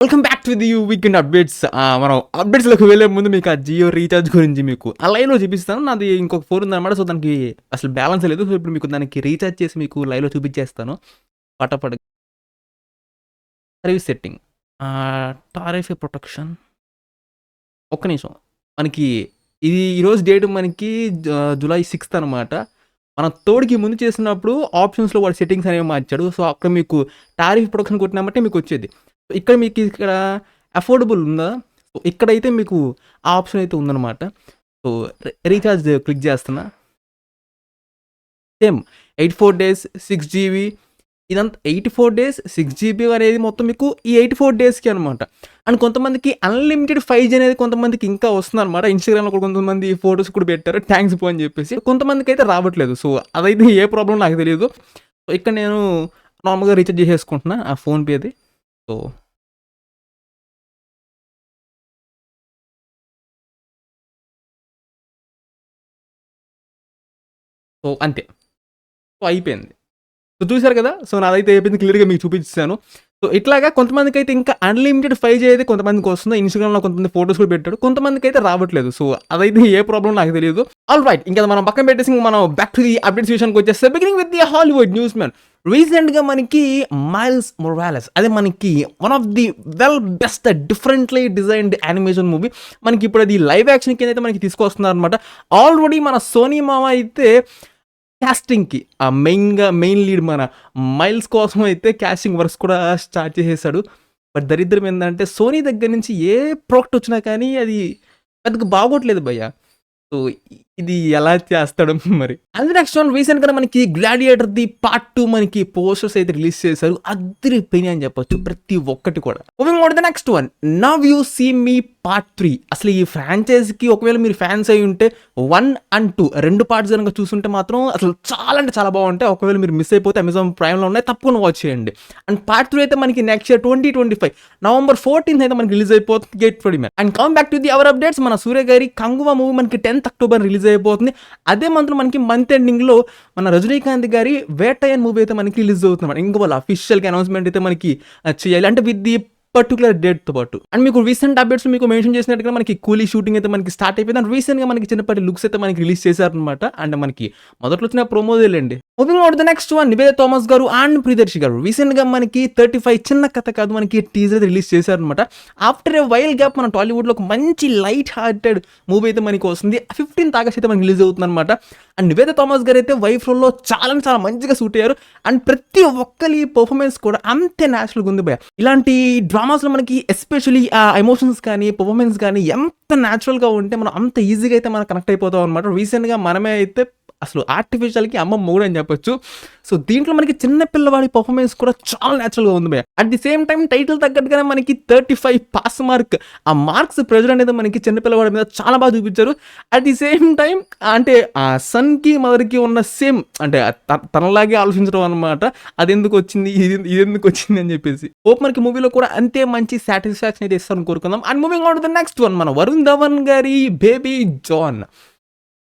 Welcome back to the weekend updates. మనం అప్డేట్స్లోకి వెళ్ళే ముందు మీకు ఆ జియో రీఛార్జ్ గురించి మీకు ఆ లైవ్లో చూపిస్తాను. నాది ఇంకొక ఫోన్ ఉందన్నమాట. సో దానికి అసలు బ్యాలెన్స్ లేదు. సో ఇప్పుడు మీకు దానికి రీఛార్జ్ చేసి మీకు లైవ్లో చూపించేస్తాను. పటాపట్ సర్వీస్ సెట్టింగ్, టారిఫ్ ప్రొటెక్షన్. ఒక్క నిమిషం. మనకి ఇది ఈరోజు డేట్ మనకి జూలై 6th అనమాట. మనం తోడికి ముందు చేసినప్పుడు ఆప్షన్స్లో వాడు సెట్టింగ్స్ అనేవి మార్చాడు. సో అక్కడ మీకు టారిఫ్ ప్రొటెక్షన్ కొట్టినామంటే మీకు వచ్చేది. ఇక్కడ మీకు ఇక్కడ అఫోర్డబుల్ ఉందా? సో ఇక్కడైతే మీకు ఆ ఆప్షన్ అయితే ఉందన్నమాట. సో రీఛార్జ్ క్లిక్ చేస్తున్నా. సేమ్ 84 days 6 GB ఇదంతా 84 days 6 GB అనేది మొత్తం మీకు ఈ 84 daysకి అనమాట. అండ్ కొంతమందికి అన్లిమిటెడ్ 5G అనేది కొంతమందికి ఇంకా వస్తుంది అనమాట. ఇన్స్టాగ్రామ్లో కూడా కొంతమంది ఫొటోస్ కూడా పెట్టారు థ్యాంక్స్ పో అని చెప్పేసి. కొంతమందికి అయితే రావట్లేదు. సో అదైతే ఏ ప్రాబ్లం నాకు తెలియదు. సో ఇక్కడ నేను నార్మల్గా రీఛార్జ్ చేసేసుకుంటున్నా ఆ ఫోన్పేది. సో అంతే. సో అయిపోయింది. సో చూసారు కదా. సో నాదైతే అయిపోయింది, క్లియర్గా మీకు చూపించాను. సో ఇట్లాగా కొంతమందికి అయితే ఇంకా అన్లిమిటెడ్ 5G అయితే కొంతమందికి వస్తుంది. ఇన్స్టాగ్రామ్లో కొంతమంది ఫోటోస్ కూడా పెట్టాడు, కొంతమందికి అయితే రావట్లేదు. సో అదైతే ఏ ప్రాబ్లం నాకు తెలియదు. ఆల్ రైట్, ఇంకా మనం పక్కన పెట్టేసి మనం బ్యాక్ టు ది అప్డేట్స్ విషయానికి వచ్చేస్తే beginning with the Hollywood news man. రీసెంట్గా మనకి మైల్స్ మొరాలెస్ అదే మనకి one of the best differently designed animation movie మనకి ఇప్పుడు అది లైవ్ యాక్షన్ కింద అయితే మనకి తీసుకొస్తున్నారు అనమాట. ఆల్రెడీ మన సోనీ మామ అయితే క్యాస్టింగ్కి మెయిన్ లీడ్ మన మైల్స్ కోసం అయితే క్యాస్టింగ్ వర్క్స్ కూడా స్టార్ట్ చేసేసాడు. బట్ దరిద్రం ఏంటంటే సోనీ దగ్గర నుంచి ఏ ప్రోడక్ట్ వచ్చినా కానీ అది పెద్దగా బాగోట్లేదు భయ్య. సో ఇది ఎలా చేస్తాడు మరి. అండ్ నెక్స్ట్ వన్, రీసెంట్గా మనకి గ్లాడియేటర్ ది పార్ట్ 2 మనకి పోస్టర్స్ అయితే రిలీజ్ చేశారు. అదిరిపోయినాయి అని చెప్పొచ్చు ప్రతి ఒక్కటి కూడా. Moving on to the next one, now you see me part 3. అసలు ఈ ఫ్రాంచైజీకి ఒకవేళ మీరు ఫ్యాన్స్ అయి ఉంటే 1 and 2 రెండు పార్ట్స్ కనుక చూసుంటే మాత్రం అసలు చాలా అంటే చాలా బాగుంటాయి. ఒకవేళ మీరు మిస్ అయిపోతే అమెజాన్ ప్రైమ్లో ఉన్నాయి, తప్పకుండా వాచ్ చేయండి. అండ్ పార్ట్ 3 అయితే మనకి నెక్స్ట్ ఇయర్ 2025 November 14th అయితే మనకి రిలీజ్ అయిపోతుంది. Get ready man. And come back to the our updates. మన సూర్య గారి కంగువా మూవీ మనకి 10th October రిలీజ్ అయిపోతుంది. అదే మంత్ మనకి మంత్ ఎండింగ్లో మన రజనీకాంత్ గారి వేటయన్ మూవీ అయితే మనకి రిలీజ్ అవుతుంది. ఇంకా వాళ్ళ అఫీషియల్గా అనౌన్స్మెంట్ అయితే మనకి చేయాలి, అంటే విత్ ది పర్టికులర్ డేట్తో పాటు. అండ్ మీకు రీసెంట్ అప్డేట్స్ మీకు మెన్షన్ చేసినట్టుగా మనకి కూలీ షూటింగ్ అయితే మనకి స్టార్ట్ అయిపోయింది. అండ్ రీసెంట్గా మనకి చిన్నపాటి లుక్స్ అయితే మనకి రిలీజ్ చేశారనమాట. అండ్ మనకి మొదట్లో వచ్చిన ప్రోమోదేలేండి. Moving on to the next one, Nivetha Thomas గారు అండ్ ప్రియదర్శి గారు రీసెంట్గా మనకి 35 చిన్న కథ కాదు మనకి టీజర్ అయితే రిలీజ్ చేశారనమాట. ఆఫ్టర్ ఏ వైల్ గ్యాప్ మన టాలీవుడ్లో ఒక మంచి లైట్ హార్టెడ్ మూవీ అయితే మనకి వస్తుంది. 15th August అయితే మనకి రిలీజ్ అవుతుంది అనమాట. అండ్ నివేదా థామస్ గారు అయితే వైఫ్ రోల్లో చాలా చాలా మంచిగా సూట్ అయ్యారు. అండ్ ప్రతి ఒక్కరి పర్ఫార్మెన్స్ కూడా అంతే న్యాచురల్గా ఉంది భయ. ఇలాంటి డ్రామాస్లో మనకి ఎస్పెషలీ ఆ ఎమోషన్స్ కానీ పర్ఫార్మెన్స్ కానీ ఎంత న్యాచురల్గా ఉంటే మనం అంత ఈజీగా అయితే మనం కనెక్ట్ అయిపోతాం అనమాట. రీసెంట్గా మనమే అయితే అసలు ఆర్టిఫిషియల్కి అమ్మ మూడు అని చెప్పొచ్చు. సో దీంట్లో మనకి చిన్న పిల్లవాడి పర్ఫార్మెన్స్ కూడా చాలా న్యాచురల్గా ఉంది భయ. At the same time title తగ్గట్టుగానే మనకి 35 పాస్ మార్క్, ఆ మార్క్స్ ప్రెజర్ అనేది మనకి చిన్న పిల్లవాడి మీద చాలా బాగా చూపించారు. అట్ ది సేమ్ టైం అంటే ఆ సన్కి మదర్కి ఉన్న సేమ్ అంటే తనలాగే ఆలోచించడం అనమాట. అది ఎందుకు వచ్చింది ఇది ఎందుకు వచ్చింది అని చెప్పేసి హోప్ మనకి మూవీలో కూడా అంతే మంచి సాటిస్ఫాక్షన్ అయితే ఇస్తారని కోరుకుందాం. And moving on to the next one, మన వరుణ్ ధవన్ గారి బేబీ జాన్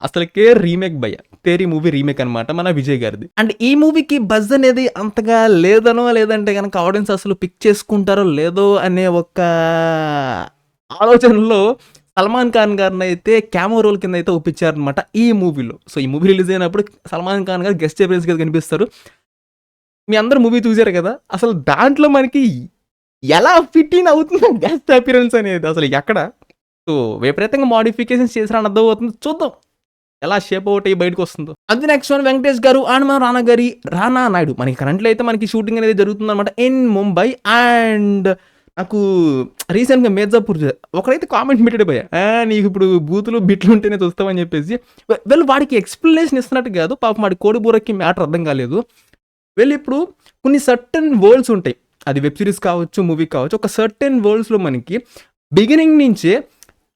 అసలుకే రీమేక్ భయ్య. తేరీ మూవీ రీమేక్ అనమాట మన విజయ్ గారిది. అండ్ ఈ మూవీకి బజ్ అనేది అంతగా లేదనో లేదంటే కనుక ఆడియన్స్ అసలు పిక్ చేసుకుంటారో లేదో అనే ఒక ఆలోచనలో సల్మాన్ ఖాన్ గారిని అయితే క్యామో రోల్ కింద అయితే ఒప్పించారనమాట ఈ మూవీలో. సో ఈ మూవీ రిలీజ్ అయినప్పుడు సల్మాన్ ఖాన్ గారు గెస్ట్ అపియరెన్స్ కింద కనిపిస్తారు. మీ అందరూ మూవీ చూసారు కదా, అసలు దాంట్లో మనకి ఎలా ఫిట్ ఇన్ అవుతుంది గెస్ట్ అపియరెన్స్ అనేది అసలు ఎక్కడ. సో విపరీతంగా మోడిఫికేషన్స్ చేసిన అర్థం అవుతుంది. చూద్దాం ఎలా షేప్ అవుట్ అయ్యి బయటకు వస్తుందో. అది నెక్స్ట్ వన్, వెంకటేష్ గారు అండ్ మన రానా నాయుడు మనకి కరెంట్లో అయితే మనకి షూటింగ్ అనేది జరుగుతుంది అనమాట ఇన్ ముంబై. అండ్ నాకు రీసెంట్గా మిర్జాపూర్ ఒకరైతే కామెంట్ పెట్టాడు భయ్య, నీకు ఇప్పుడు బూతులు బిట్లు ఉంటేనే చూస్తామని చెప్పేసి. వీళ్ళు వాడికి ఎక్స్ప్లెనేషన్ ఇస్తున్నట్టు కాదు, పాపం వాడి కోడి బూరకి మ్యాటర్ అర్థం కాలేదు. వీళ్ళు ఇప్పుడు కొన్ని సర్టన్ వరల్డ్స్ ఉంటాయి, అది వెబ్ సిరీస్ కావచ్చు మూవీ కావచ్చు. ఒక సర్టెన్ వరల్డ్స్లో మనకి బిగినింగ్ నుంచే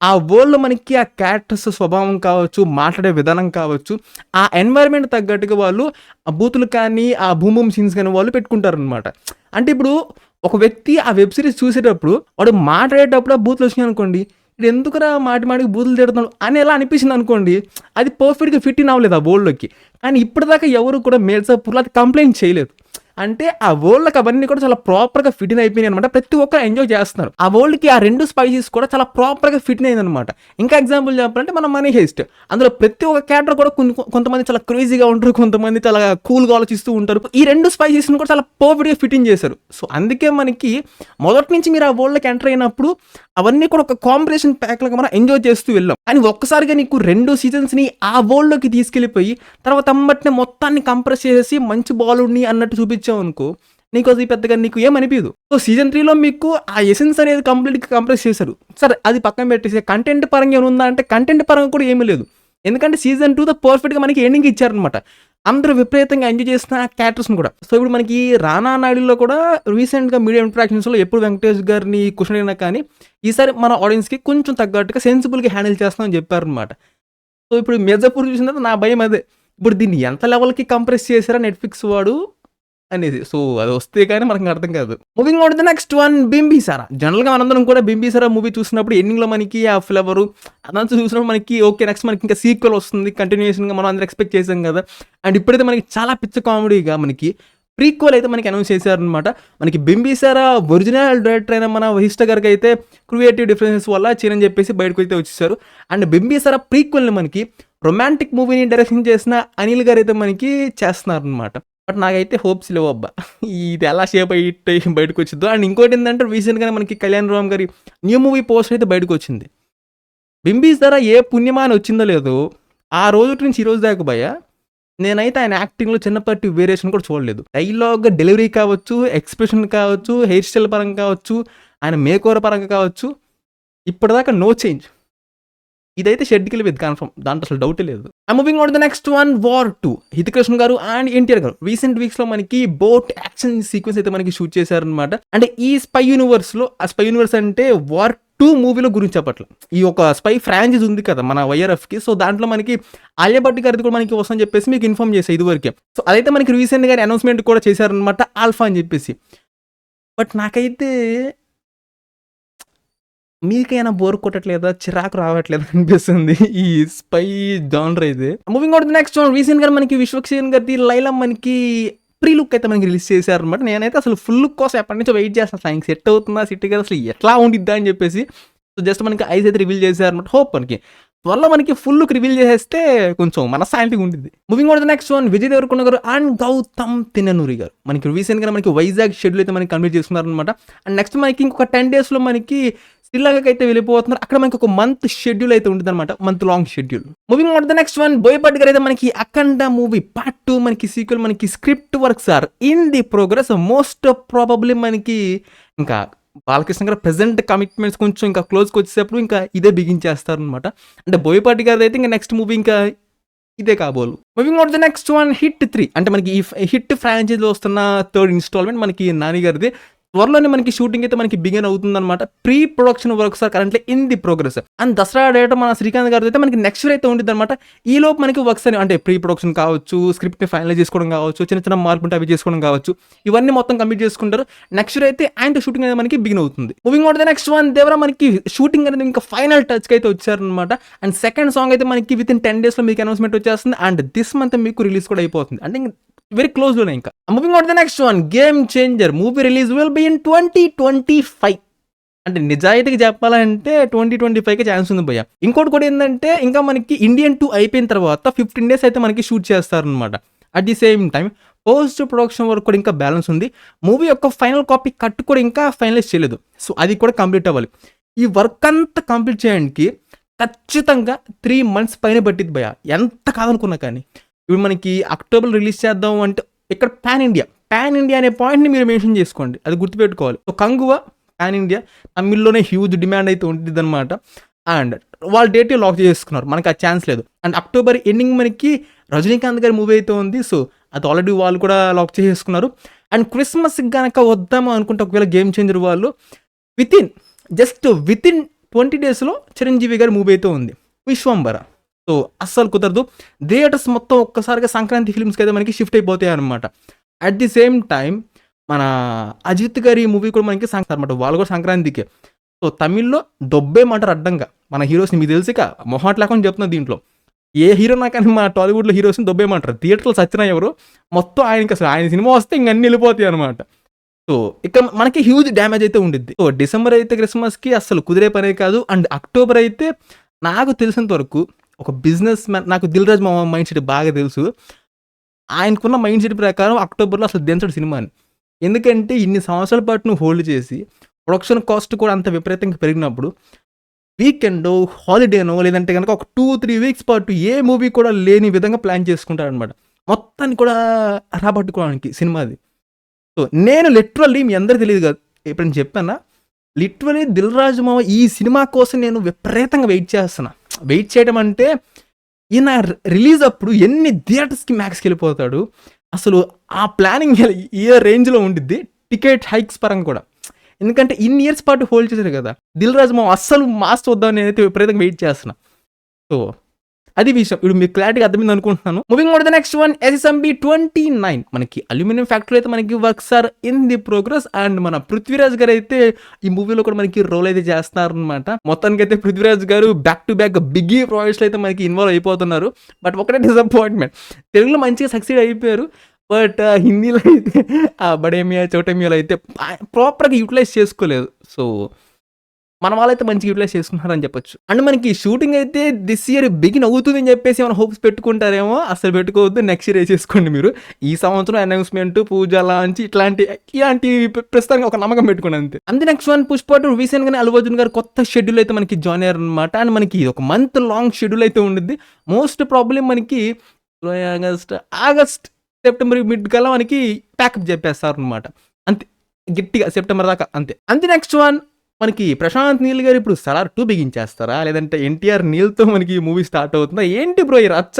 ఆ వరల్డ్లో మనకి ఆ క్యారెక్టర్స్ స్వభావం కావచ్చు, మాట్లాడే విధానం కావచ్చు, ఆ ఎన్వైర్న్మెంట్ తగ్గట్టుగా వాళ్ళు ఆ బూతులు కానీ ఆ భూమ్ సీన్స్ కానీ వాళ్ళు పెట్టుకుంటారు అనమాట. అంటే ఇప్పుడు ఒక వ్యక్తి ఆ వెబ్ సిరీస్ చూసేటప్పుడు వాడు మాట్లాడేటప్పుడు ఆ బూతులు వచ్చినాయి అనుకోండి, ఇది ఎందుకురా మాటికి బూతులు తిడుతున్నాడు అని ఎలా అనిపించింది అనుకోండి, అది పర్ఫెక్ట్గా ఫిట్ ఇన్ అవ్వలేదు ఆ వరల్డ్లోకి. కానీ ఇప్పటిదాకా ఎవరు కూడా మిర్జాపూర్లో అది కంప్లైంట్ చేయలేదు. అంటే ఆ వరల్డ్‌కి అవన్నీ కూడా చాలా ప్రాపర్‌గా ఫిట్ ఇన్ అయిపోయినాయనమాట. ప్రతి ఒక్కరు ఎంజాయ్ చేస్తున్నారు. ఆ వరల్డ్‌కి ఆ 2 స్పైసెస్ కూడా చాలా ప్రాపర్‌గా ఫిట్ ఇన్ అయిందనమాట. ఇంకా ఎగ్జాంపుల్ చెప్పాలంటే మన 'మనీ హెయిస్ట్' అందులో ప్రతి ఒక్క క్యారెక్టర్ కూడా కొంతమంది చాలా క్రేజీగా ఉంటారు. కొంతమంది చాలా కూల్‌గా ఆలోచిస్తూ ఉంటారు. ఈ 2 స్పైసెస్‌ని కూడా చాలా పర్ఫెక్ట్‌గా ఫిట్ ఇన్ చేశారు. సో, అందుకే మనకి మొదటి నుంచి మీరు ఆ వరల్డ్‌లోకి ఎంటర్ అయినప్పుడు అవన్నీ కూడా ఒక కాంబినేషన్ ప్యాక్‌లాగా మనం ఎంజాయ్ చేస్తూ వెళ్ళాం. కానీ ఒక్కసారిగా నీకు 2 సీజన్స్‌ని ఆ వరల్డ్‌లోకి తీసుకెళ్ళిపోయి తర్వాత ఎమ్మటనే మొత్తాన్ని కంప్రెస్ చేసేసి మంచి బాలుడిని అన్నట్టు చూపించావనుకో, నీకు అది పెద్దగా నీకు ఏమనిపియదు. సో, సీజన్ 3లో మీకు ఆ ఎసెన్స్ అనేది కంప్లీట్‌గా కంప్రెస్ చేశారు. సరే అది పక్కన పెట్టేసి కంటెంట్ పరంగా ఏమైనా ఉందా అంటే కంటెంట్ పరంగా కూడా ఏమీ లేదు. ఎందుకంటే సీజన్ 2 పర్ఫెక్ట్‌గా మనకి ఎండింగ్ ఇచ్చారనమాట. అందరూ విపరీతంగా ఎంజాయ్ చేసిన క్యారెక్టర్స్‌ని కూడా. సో, ఇప్పుడు మనకి 'రానా నాయుడులో' కూడా రీసెంట్‌గా మీడియా ఇంటరాక్షన్స్‌లో ఎప్పుడు వెంకటేష్ గారిని క్వెషన్ అడిగినా కానీ, ఈసారి మన ఆడియన్స్‌కి కొంచెం తగ్గట్టుగా సెన్సిబుల్‌గా హ్యాండిల్ చేస్తామని చెప్పారనమాట. సో, ఇప్పుడు 'మిర్జాపూర్' చూసిన తర్వాత నా భయం అదే. ఇప్పుడు దీన్ని ఎంత లెవెల్‌కి కంప్రెస్ చేశారా నెట్‌ఫ్లిక్స్ వాడు అనేది. సో, అదొస్తే గాని మనకు అర్థం కాదు. Moving on to the next one 'Bimbisara'. జనరల్‌గా మనందరం కూడా 'బింబిసార' మూవీ చూసినప్పుడు ఎండింగ్‌లో మనకి ఆ ఫ్లవరు అదంతా చూసినప్పుడు మనకి ఓకే. నెక్స్ట్ మనకి ఇంకా సీక్వెల్ వస్తుంది. కంటిన్యూయేషన్‌గా మనం అందరం ఎక్స్‌పెక్ట్ చేసాం కదా! అండ్ ఇప్పుడైతే మనకి చాలా పిచ్చ కామెడీగా మనకి ప్రీక్వెల్ అయితే మనకి అనౌన్స్ చేశారనమాట. మనకి 'బింబిసార' ఒరిజినల్ డైరెక్టర్ అయిన మన వశిష్ఠ గారికైతే క్రియేటివ్ డిఫరెన్సెస్ వల్ల చేయనని చెప్పేసి బయటకైతే వచ్చేసారు. అండ్ 'బింబిసార' ప్రీక్వెల్‌ని మనకి రొమాంటిక్ మూవీని డైరెక్షన్ చేసిన అనిల్ గారైతే మనకి చేస్తున్నారనమాట. బట్ నాకైతే హోప్స్ లేవబ్బా! ఇది ఎలా షేప్ అయ్యి హిట్ అయ్యి బయటకొచ్చిద్దో. అండ్ ఇంకోటేందంటే రీసెంట్‌గానే మనకి 'కళ్యాణ్ రామ్' గారి న్యూ మూవీ పోస్టర్ అయితే బయటకొచ్చింది. 'బింబిసార' ఏ పుణ్యమా అని వచ్చిందో లేదో, ఆ రోజు నుంచి ఈ రోజు దాకా భయ్యా నేనైతే ఆయన యాక్టింగ్‌లో చిన్నపాటి వేరియేషన్ కూడా చూడలేదు. డైలాగ్ డెలివరీ కావచ్చు, ఎక్స్‌ప్రెషన్ కావచ్చు, హెయిర్ స్టైల్ పరంగా కావచ్చు, ఆయన మేకోవర్ పరంగా కావచ్చు, ఇప్పటిదాకా నో చేంజ్. ఇదైతే షెడ్‌కెళ్ళిపోద్ది కన్ఫర్మ్. దాంట్లో అసలు డౌటే లేదు. Moving on to the next one 'war 2' హితకృష్ణ గారు అండ్ ఎన్టీఆర్ గారు రీసెంట్ వీక్స్‌లో మనకి బోట్ యాక్షన్ సీక్వెన్స్ అయితే మనకి షూట్ చేశారనమాట. అంటే ఈ స్పై యూనివర్స్‌లో ఆ స్పై యూనివర్స్ అంటే 'వార్ 2' మూవీలో గురించి చెప్పట్ల. ఈ ఒక స్పై ఫ్రాంచైజ్ ఉంది కదా! మన వైఆర్ఎఫ్‌కి. సో, దాంట్లో మనకి ఆలియా భట్ గారిది కూడా మనకి వస్తుందని చెప్పేసి మీకు ఇన్ఫార్మ్ చేశా ఇదివరకే. సో, అదైతే మనకి రీసెంట్‌గానే అనౌన్స్‌మెంట్ కూడా చేశారనమాట 'ఆల్ఫా' అని చెప్పేసి. బట్ నాకైతే మీకైనా బోర్ కొట్టట్లేదా? చిరాకు రావట్లేదా అనిపిస్తుంది ఈ స్పై జానర్ అయితే. Moving on to the next one రీసెంట్‌గా మనకి 'విశ్వక్సేన్' గారిది 'లైలా' మనకి ప్రీ లుక్ అయితే మనకి రిలీజ్ చేశారనమాట. నేనైతే అసలు ఫుల్ లుక్ కోసం ఎప్పటినుంచో వెయిట్ చేస్తున్నా. అసలు ఆయనకి సెట్ అవుతుందా? సెట్ కాదా? అసలు ఎట్లా ఉండిద్దా అని చెప్పేసి. సో, జస్ట్ మనకి ఐస్ అయితే రివీల్ చేశారనమాట. హోప్ మనకి. త్వరలో మనకి ఫుల్ లుక్ రివీల్ చేసేస్తే కొంచెం మనశ్శాంతిగా ఉండిద్ది. Moving on to the next one Vijay Deverakonda గారు అండ్ గౌతమ్ తిన్ననూరి గారు. మనకి రీసెంట్‌గా మనకి వైజాగ్ షెడ్యూల్ అయితే మనకి కంప్లీట్ చేసుకున్నారనమాట. అండ్ నెక్స్ట్ మనకి ఇంకొక 10 డేస్‌లో మనకి శ్రీలంకకైతే వెళ్ళిపోతున్నారు. అక్కడ మనకి ఒక మంత్ షెడ్యూల్ అయితే ఉంటుందన్నమాట. Month long schedule. Moving on to the next one Boyapati గారు అయితే మనకి 'అఖండ' మూవీ పార్ట్ 2 మనకి సీక్వెల్ మనకి script works are in the progress. Most probably మనకి ఇంకా బాలకృష్ణ గారు ప్రెజెంట్ కమిట్మెంట్స్ కొంచెం ఇంకా క్లోజ్‌కి వచ్చేటప్పుడు ఇంకా ఇదే బిగించేస్తారనమాట. అంటే బోయపాటి గారిది అయితే ఇంకా నెక్స్ట్ మూవీ ఇంకా ఇదే కాబోలు. Moving on to the next one 'hit 3' అంటే మనకి ఈ హిట్ ఫ్రాంచైజీలో వస్తున్న థర్డ్ ఇన్‌స్టాల్‌మెంట్ మనకి నాని గారిది. త్వరలోనే మనకి షూటింగ్ అయితే మనకి బిగిన్ అవుతుందన్నమాట. Pre production works are currently in the progress. And Dasara date మన శ్రీకాంత్ గారిది అయితే మనకి నెక్స్ట్ ఇయర్ అయితే ఉండిద్దన్నమాట. ఈలోపు మనకి వర్క్స్ అని అంటే ప్రీ ప్రొడక్షన్ కావచ్చు, స్క్రిప్ట్‌ని ఫైనలైజ్ చేసుకోవడం కావచ్చు, చిన్న చిన్న మార్పులు ఉంటే అవి చేసుకోవడం కావచ్చు. ఇవన్నీ మొత్తం కంప్లీట్ చేసుకుంటారు. నెక్స్ట్ ఇయర్ అయితే ఆయనతో షూటింగ్ అనేది మనకి బిగిన్ అవుతుంది. Moving on to the next one Devara మనకి షూటింగ్ అనేది ఇంకా ఫైనల్ టచ్‌కి అయితే వచ్చారనమాట. అండ్ సెకండ్ సాంగ్ అయితే మనకి వితిన్ 10 డేస్‌లో మీకు అనౌన్స్‌మెంట్ వచ్చేస్తుంది. అండ్ దిస్ మంత్ మీకు రిలీజ్ కూడా అయిపోతుంది. అంటే వెరీ క్లోజ్‌లోనే ఇంకా. Moving on to the next one 'game changer' movie release will be in 2025. అంటే నిజాయితీగా చెప్పాలంటే 2025కే ఛాన్స్ ఉంది భయ్య. ఇంకోటి కూడా ఏందంటే ఇంకా మనకి 'ఇండియన్ 2' అయిపోయిన తర్వాత 15 డేస్ అయితే మనకి షూట్ చేస్తారనమాట. At the same time post production work కూడా ఇంకా బ్యాలెన్స్ ఉంది. మూవీ యొక్క ఫైనల్ కాపీ కట్ కూడా ఇంకా ఫైనలైజ్ చేయలేదు. సో, అది కూడా కంప్లీట్ అవ్వాలి. ఈ వర్క్ అంతా కంప్లీట్ చేయడానికి ఖచ్చితంగా 3 మంత్స్ పైన పట్టిద్ది భయ్య. ఎంత కాదనుకున్నా కానీ. ఇప్పుడు మనకి అక్టోబర్‌లో రిలీజ్ చేద్దాం అంటే ఇక్కడ పాన్ ఇండియా అనే పాయింట్‌ని మీరు మెన్షన్ చేసుకోండి. అది గుర్తుపెట్టుకోవాలి. సో, 'కంగువ' పాన్ ఇండియా తమిళ్‌లోనే హ్యూజ్ డిమాండ్ అయితే ఉండిద్దనమాట. అండ్ వాళ్ళు డేట్ లాక్ చేసుకున్నారు. మనకి ఆ ఛాన్స్ లేదు. అండ్ అక్టోబర్ ఎండింగ్ మనకి 'రజనీకాంత్' గారి మూవీ అయితే ఉంది. సో, అది ఆల్రెడీ వాళ్ళు కూడా లాక్ చేసేసుకున్నారు. అండ్ క్రిస్మస్‌కి గనక వద్దాము అనుకుంటే ఒకవేళ 'గేమ్ చేంజర్' వాళ్ళు వితిన్ 20 డేస్‌లో చిరంజీవి గారి మూవీ అయితే ఉంది 'విశ్వంబర'. సో, అస్సలు కుదరదు. థియేటర్స్ మొత్తం ఒక్కసారిగా సంక్రాంతి ఫిల్మ్స్‌కి అయితే మనకి షిఫ్ట్ అయిపోతాయన్నమాట. అట్ ది సేమ్ టైమ్ మన అజిత్ గారి మూవీ కూడా మనకి అనమాట. వాళ్ళు కూడా సంక్రాంతికే. సో, తమిళ్‌లో దొబ్బేయమంటారు అడ్డంగా. మన హీరోస్‌ని మీకు తెలుసుగా మొహాట లేకుండా చెప్తున్నా దీంట్లో. ఏ హీరోనా కానీ మా టాలీవుడ్‌లో హీరోస్‌ని దొబ్బేయమంటారు. థియేటర్‌లో సచ్చినా ఎవరు, మొత్తం ఆయనకసలు ఆయన సినిమా వస్తే ఇంక అన్నీ ఎళ్ళిపోతాయనమాట. సో, ఇక మనకి హ్యూజ్ డ్యామేజ్ అయితే ఉండిద్ది. సో, డిసెంబర్ అయితే క్రిస్మస్‌కి అస్సలు కుదిరే పనే కాదు. అండ్ అక్టోబర్ అయితే నాకు తెలిసినంత వరకు ఒక బిజినెస్ మ్యాన్ నాకు 'దిల్ రాజు' మామ మైండ్ సెట్ బాగా తెలుసు. ఆయనకున్న మైండ్ సెట్ ప్రకారం అక్టోబర్‌లో అసలు దించడు సినిమాని. ఎందుకంటే ఇన్ని సంవత్సరాల పాటు నువ్వు హోల్డ్ చేసి, ప్రొడక్షన్ కాస్ట్ కూడా అంత విపరీతంగా పెరిగినప్పుడు, వీకెండో, హాలిడేనో లేదంటే గనక ఒక 2, 3 వీక్స్ పాటు ఏ మూవీ కూడా లేని విధంగా ప్లాన్ చేసుకుంటాడనమాట. మొత్తాన్ని కూడా రాబట్టుకోవడానికి సినిమాది. సో, నేను లిటరల్లీ మీ అందరికి తెలీదు కాదు. ఎప్పుడైనా చెప్పానా? లిటరల్లీ 'దిల్ రాజు మామ' ఈ సినిమా కోసం నేను విపరీతంగా వెయిట్ చేస్తున్నా. వెయిట్ చేయడం అంటే ఈయన రిలీజ్ అప్పుడు ఎన్ని థియేటర్స్‌కి మ్యాక్స్‌కెళ్ళిపోతాడు. అసలు ఆ ప్లానింగ్ ఏ రేంజ్‌లో ఉండిద్ది. టికెట్ హైక్స్ పరంగా కూడా. ఎందుకంటే ఇన్ని ఇయర్స్ పాటు హోల్డ్ చేశారు కదా! 'దిల్ రాజు మామ' అస్సలు మాస్ చూద్దామని నేనైతే విపరీతంగా వెయిట్ చేస్తున్నా. సో, అది విషయం. ఇప్పుడు మీకు క్లారిటీగా అర్థమైంది అనుకుంటున్నాను. Moving on to the next one SSMB 29 మనకి అల్యూమినియం ఫ్యాక్టరీ అయితే మనకి works are in the progress. And మన 'పృథ్వీరాజ్' గారు అయితే ఈ మూవీలో కూడా మనకి రోల్ అయితే చేస్తున్నారనమాట. మొత్తానికైతే 'పృథ్వీరాజ్' గారు బ్యాక్ టు బ్యాక్ బిగ్గీ ప్రాజెక్ట్స్‌లో అయితే మనకి ఇన్వాల్వ్ అయిపోతున్నారు. బట్ ఒకటే డిసప్పాయింట్‌మెంట్. తెలుగులో మంచిగా సక్సీడ్ అయిపోయారు. బట్ హిందీలో అయితే బడే మియా చోటే మియాలో అయితే ప్రాపర్‌గా యూటిలైజ్ చేసుకోలేదు. సో, మన వాళ్ళైతే మంచిగా యూటిలైజ్ చేసుకుంటున్నారని చెప్పొచ్చు. అండ్ మనకి షూటింగ్ అయితే దిస్ ఇయర్ బిగిన్ అవుతుందని చెప్పేసి ఏమైనా హోప్స్ పెట్టుకుంటారేమో, అసలు పెట్టుకోవద్దు. నెక్స్ట్ ఇయర్ వేసేసుకోండి మీరు. ఈ సంవత్సరం అనౌన్స్‌మెంట్, పూజ లాంచ్ ఇలాంటివి ప్రస్తుతానికి ఒక నమ్మకం పెట్టుకోండి అంతే. అంతే నెక్స్ట్ వన్ 'పుష్ప 2' రీసెంట్‌గానే అల్లు అర్జున్ గారు కొత్త షెడ్యూల్ అయితే మనకి జాయిన్ అయ్యారనమాట. అండ్ మనకి ఒక మంత్ లాంగ్ షెడ్యూల్ అయితే ఉండిద్ది. మోస్ట్ ప్రాబబ్లీ మనకి జూలై, ఆగస్ట్, సెప్టెంబర్ మిడ్ కల్లా మనకి ప్యాకప్ చెప్పేస్తారనమాట. అంతే గట్టిగా సెప్టెంబర్ దాకా అంతే. అంతే నెక్స్ట్ వన్ మనకి 'ప్రశాంత్ నీల్' గారు ఇప్పుడు 'సలార్ 2' బిగించేస్తారా? లేదంటే 'ఎన్టీఆర్ నీల్'తో మనకి మూవీ స్టార్ట్ అవుతుందా? ఏంటి బ్రో ఈ రచ్చ?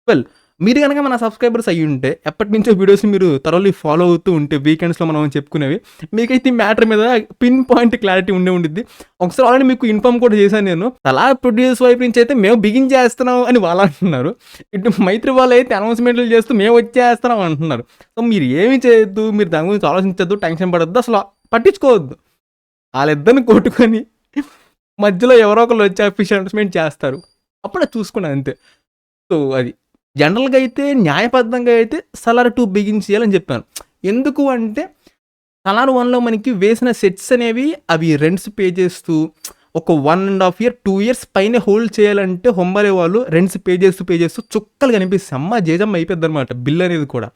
వెల్ మీరు గనక మన సబ్స్క్రైబర్స్ అయ్యుంటే, ఎప్పటినుంచో వీడియోస్‌ని మీరు థరోలీ ఫాలో అవుతూ ఉంటే వీకెండ్స్‌లో మనం చెప్పుకునేవి, మీకైతే ఈ మ్యాటర్ మీద పిన్ పాయింట్ క్లారిటీ ఉండిద్ది. ఒకసారి ఆల్రెడీ మీకు ఇన్ఫార్మ్ కూడా చేశాను నేను. 'సలార్' ప్రొడ్యూసర్స్ వైపు నుంచి అయితే మేము బిగించేస్తున్నాం అని వాళ్ళు అంటున్నారు. ఇటు 'మైత్రి' వాళ్ళైతే అనౌన్స్‌మెంట్లు చేస్తూ మేము వచ్చేస్తున్నాం అంటున్నారు. సో, మీరు ఏమి చేయొద్దు, మీరు దాని గురించి ఆలోచించొద్దు, టెన్షన్ పడొద్దు, అసలు పట్టించుకోవద్దు. ఆళ్ళిద్దరిని కొట్టుకొని మధ్యలో ఎవరో ఒకళ్ళు వచ్చి అఫీషియల్ అనౌన్స్‌మెంట్ చేస్తారు. అప్పుడు అది చూసుకోండి అంతే. సో, అది జనరల్‌గా అయితే న్యాయబద్ధంగా అయితే 'సలార్ 2' బిగించేయాలని చెప్పాను. ఎందుకు అంటే 'సలార్ 1'లో మనకి వేసిన సెట్స్ అనేవి అవి రెంట్స్ పే చేస్తూ ఒక 1½ ఇయర్, 2 ఇయర్స్ పైనే హోల్డ్ చేయాలంటే హొంబాలే వాళ్ళు రెంట్స్ పే చేస్తూ చుక్కలు కనిపిస్తాయి. అమ్మ జేజమ్మ అయిపోద్దనమాట బిల్ అనేది కూడా.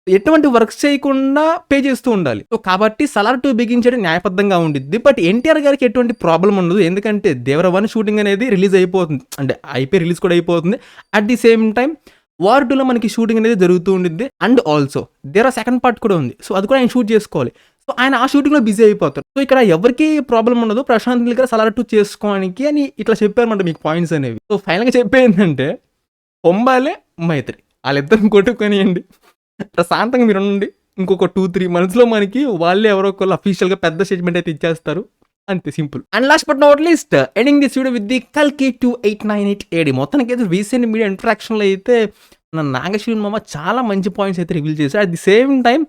ఎటువంటి వర్క్స్ చేయకుండా పే చేస్తూ ఉండాలి. సో, కాబట్టి 'సలార్ 2' బిగించడం న్యాయబద్ధంగా ఉండిద్ది. బట్ 'ఎన్టీఆర్' గారికి ఎటువంటి ప్రాబ్లమ్ ఉండదు. ఎందుకంటే 'దేవర 1' షూటింగ్ అనేది రిలీజ్ అయిపోతుంది. అంటే అయిపోయి రిలీజ్ కూడా అయిపోతుంది. At the same time 'war 2'లో మనకి షూటింగ్ అనేది జరుగుతూ ఉండిద్ది. And also there are second part కూడా ఉంది. సో, అది కూడా ఆయన షూట్ చేసుకోవాలి. సో, ఆయన ఆ షూటింగ్‌లో బిజీ అయిపోతారు. సో, ఇక్కడ ఎవరికీ ప్రాబ్లమ్ ఉండదు. 'ప్రశాంత్ నీల్' గారు 'సలార్ 2' చేసుకోవడానికి అని ఇట్లా చెప్పారన్నమాట మీకు పాయింట్స్ అనేవి. సో, ఫైనల్‌గా చెప్పేదేంటంటే పొంబాలే, మైత్రి ఆళ్ళిద్దరిని కొట్టుకొనియండి. ప్రశాంతంగా మీరుండండి. ఇంకొక 2, 3 మంత్స్‌లో మనకి వాళ్ళే ఎవరో ఒకళ్ళు అఫీషియల్‌గా పెద్ద స్టేట్మెంట్ అయితే ఇచ్చేస్తారు. అంతే simple. And last but not least ending this video with the 'కల్కి 2898 AD' మొత్తానికైతే రీసెంట్ మీడియా ఇంటరాక్షన్‌లో అయితే మన నాగశ్విన్ మామ చాలా మంచి పాయింట్స్ అయితే రివీల్ చేశారు. అట్ ది సేమ్ టైమ్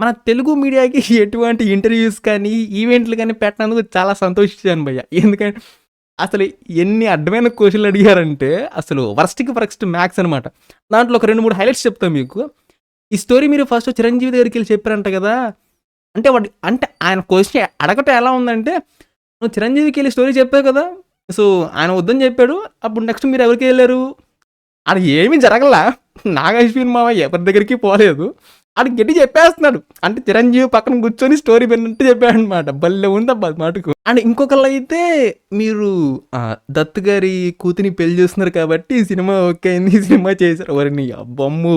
మన తెలుగు మీడియాకి ఎటువంటి ఇంటర్వ్యూస్ కానీ, ఈవెంట్లు కానీ పెట్టినందుకు చాలా సంతోషించాను భయ్య. ఎందుకంటే అసలు ఎన్ని అడ్డమైన క్వెషన్‌లు అడిగారంటే అసలు వర్స్ట్‌కి వర్స్ట్ మ్యాక్స్ అనమాట. దాంట్లో ఒక 2, 3 హైలైట్స్ చెప్తా మీకు. ఈ స్టోరీ మీరు ఫస్ట్ 'చిరంజీవి' దగ్గరికెళ్ళి చెప్పారంట కదా! అంటే ఆయన క్వెషన్ అడగటం ఎలా ఉందంటే, నువ్వు 'చిరంజీవికెళ్ళి స్టోరీ చెప్పావు కదా! సో, ఆయన వద్దని చెప్పాడు. అప్పుడు నెక్స్ట్ మీరు ఎవరికెళ్లారు? ఆడ ఏమీ జరగలా. నాగశ్విన్ మామ ఎవరి దగ్గరికి పోలేదు. ఆడు గట్టిగా చెప్పేస్తున్నాడు. అంటే 'చిరంజీవి' పక్కన కూర్చొని స్టోరీ విన్నట్టు చెప్పాడనమాట. భలే ఉందబ్బా అది మటుకు. అండ్ ఇంకొకళ్ళైతే మీరు 'దత్' గారి కూతురిని పెళ్లి చేస్తున్నారు కాబట్టి ఈ సినిమా ఓకే అయింది. ఈ సినిమా చేశారు. ఓరిని అబ్బమ్మో!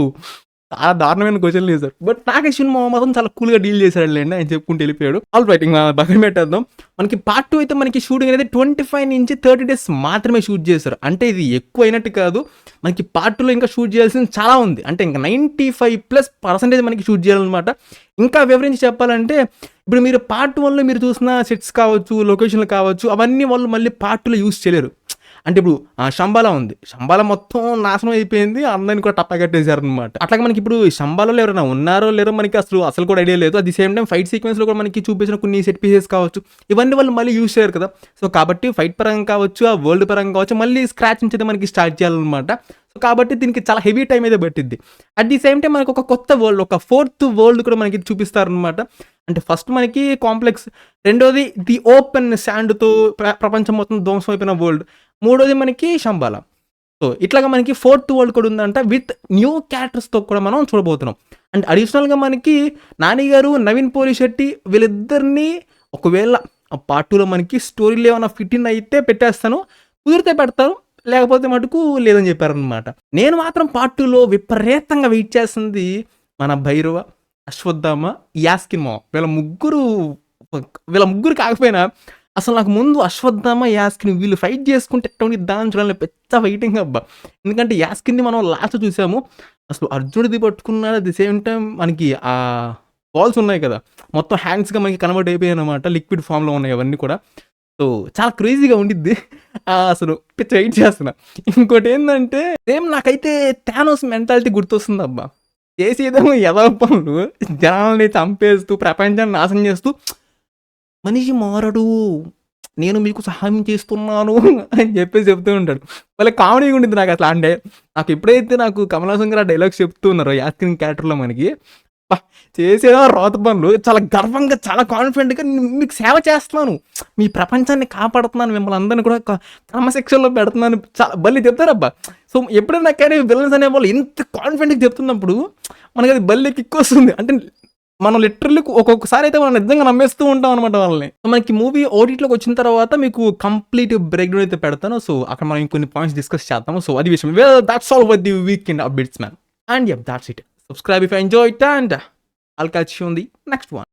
చాలా దారుణమైన క్వెషన్‌లు వేశారు. బట్ నాగశ్విన్ మామ మాత్రం చాలా కూల్‌గా డీల్ చేశాడులెండి. ఆయన చెప్పుకుంటూ వెళ్ళిపోయాడు. ఆల్ రైట్ ఇంక పక్కన పెట్టేద్దాం. మనకి పార్ట్ 2 అయితే మనకి షూటింగ్ అనేది 25 నుంచి 30 డేస్ మాత్రమే షూట్ చేశారు. అంటే ఇది ఎక్కువ అయినట్టు కాదు. మనకి పార్ట్ 2లో ఇంకా షూట్ చేయాల్సింది చాలా ఉంది. అంటే ఇంకా 95+% మనకి షూట్ చేయాలన్నమాట. ఇంకా వివరించి చెప్పాలంటే ఇప్పుడు మీరు పార్ట్ 1లో మీరు చూసిన సెట్స్ కావచ్చు, లొకేషన్‌లు కావచ్చు, అవన్నీ వాళ్ళు మళ్ళీ పార్ట్ 2లో యూజ్ చేయలేరు. అంటే ఇప్పుడు శంబాలా ఉంది. శంబాలా మొత్తం నాశనం అయిపోయింది. అందరిని కూడా టప్పా కట్టేశారనమాట. అట్లాగే మనకి ఇప్పుడు శంబాలాలో ఎవరైనా ఉన్నారో లేరో మనకి అసలు కూడా ఐడియా లేదు. At the same time fight సీక్వెన్స్‌లో కూడా మనకి చూపించిన కొన్ని సెట్ పీసెస్ కావచ్చు. ఇవన్నీ వాళ్ళు మళ్ళీ యూజ్ చేయరు కదా! సో, కాబట్టి ఫైట్ పరంగా కావచ్చు, ఆ వరల్డ్ పరంగా కావచ్చు, మళ్ళీ స్క్రాచ్ నుంచి అయితే మనకి స్టార్ట్ చేయాలనమాట. సో, కాబట్టి దీనికి చాలా హెవీ టైం అయితే పట్టిద్ది. అట్ ది సేమ్ టైం మనకు ఒక కొత్త వరల్డ్, ఒక ఫోర్త్ వరల్డ్ కూడా మనకి చూపిస్తారనమాట. అంటే ఫస్ట్ మనకి కాంప్లెక్స్, రెండోది ది ఓపెన్ శాండ్‌తో ప్రపంచం మొత్తం ధ్వంసం అయిపోయిన వరల్డ్, మూడోది మనకి శంబాలా. సో, ఇట్లాగా మనకి ఫోర్త్ వరల్డ్ కూడా ఉందంట. విత్ న్యూ క్యారెక్టర్స్‌తో కూడా మనం చూడబోతున్నాం. అండ్ అడిషనల్‌గా మనకి 'నాని' గారు, 'నవీన్ పోలిశెట్టి' వీళ్ళిద్దరిని ఒకవేళ పార్ట్ 2లో మనకి స్టోరీలో ఏమైనా ఫిట్ ఇన్ అయితే పెట్టేస్తాను. కుదిరితే పెడతాను. లేకపోతే మటుకు లేదని చెప్పారనమాట. నేను మాత్రం పార్ట్ 2లో విపరీతంగా వెయిట్ చేస్తుంది మన 'భైరవ', 'అశ్వత్థామ', 'యాస్కిన్' మావ. వీళ్ళ ముగ్గురు కాకపోయినా అసలు నాకు ముందు 'అశ్వత్థామ', 'యాస్కిన్' వీళ్ళు ఫైట్ చేసుకుంటే ఎట్లా ఉండిద్దా చూడాలని పెద్ద ఫైటింగ్ అబ్బా! ఎందుకంటే 'యాస్కిన్‌ని' మనం లాస్ట్‌లో చూసాము. అసలు అర్జునుడిది పట్టుకున్నాడు. అట్ ది సేమ్ టైమ్ మనకి బాల్స్ ఉన్నాయి కదా! మొత్తం హ్యాండ్స్‌గా మనకి కన్వర్ట్ అయిపోయాయనమాట. లిక్విడ్ ఫామ్‌లో ఉన్నాయి అవన్నీ కూడా. సో, చాలా క్రేజీగా ఉండిద్ది. అసలు పిచ్చ వెయిట్ చేస్తున్నా. ఇంకోటేందంటే సేమ్ నాకైతే 'థానోస్' మెంటాలిటీ గుర్తొస్తుందబ్బా! చేసేదేమో ఎదవ పనులు, జనాల్ని చంపేస్తూ, ప్రపంచాన్ని నాశనం చేస్తూ, మనిషి మారడు, నేను మీకు సహాయం చేస్తున్నాను అని చెప్పేసి చెప్తూ ఉంటాడు. భలే కామెడీగా ఉండిద్ది నాకసల. అంటే నాకు ఎప్పుడైతే కమల్ హాసన్ గారు ఆ డైలాగ్స్ చెప్తూ ఉన్నారో 'యాస్కిన్' క్యారెక్టర్‌లో మనకి, అబ్బా! చేసేదో రోత పనులు చాలా గర్వంగా, చాలా కాన్ఫిడెంట్‌గా మీకు సేవ చేస్తున్నాను. మీ ప్రపంచాన్ని కాపాడుతున్నాను. మిమ్మల్ని అందరిని కూడా క్రమశిక్షణలో పెడుతున్నాను. చాలా భలే చెప్తారబ్బా! సో, ఎప్పుడైనా కానీ విలన్స్ అనేవాళ్ళు ఇంత కాన్ఫిడెంట్‌గా చెప్తున్నప్పుడు మనకది భలే కిక్కొస్తుంది. అంటే మనం లిటరల్లీ ఒక్కొక్కసారి అయితే మనం నిజంగా నమ్మేస్తూ ఉంటాం అనమాట వాళ్ళని. సో, మనకి మూవీ ఓటీటీలోకి వచ్చిన తర్వాత మీకు కంప్లీట్ బ్రేక్ డౌన్ అయితే పెడతాను. సో, అక్కడ మనం ఇంకొన్ని పాయింట్స్ డిస్కస్ చేద్దాము. సో, అది విషయం. Well, that's all for the weekend updates man. And yup, that's it. Subscribe if you enjoyed, and I'll catch you on the next one.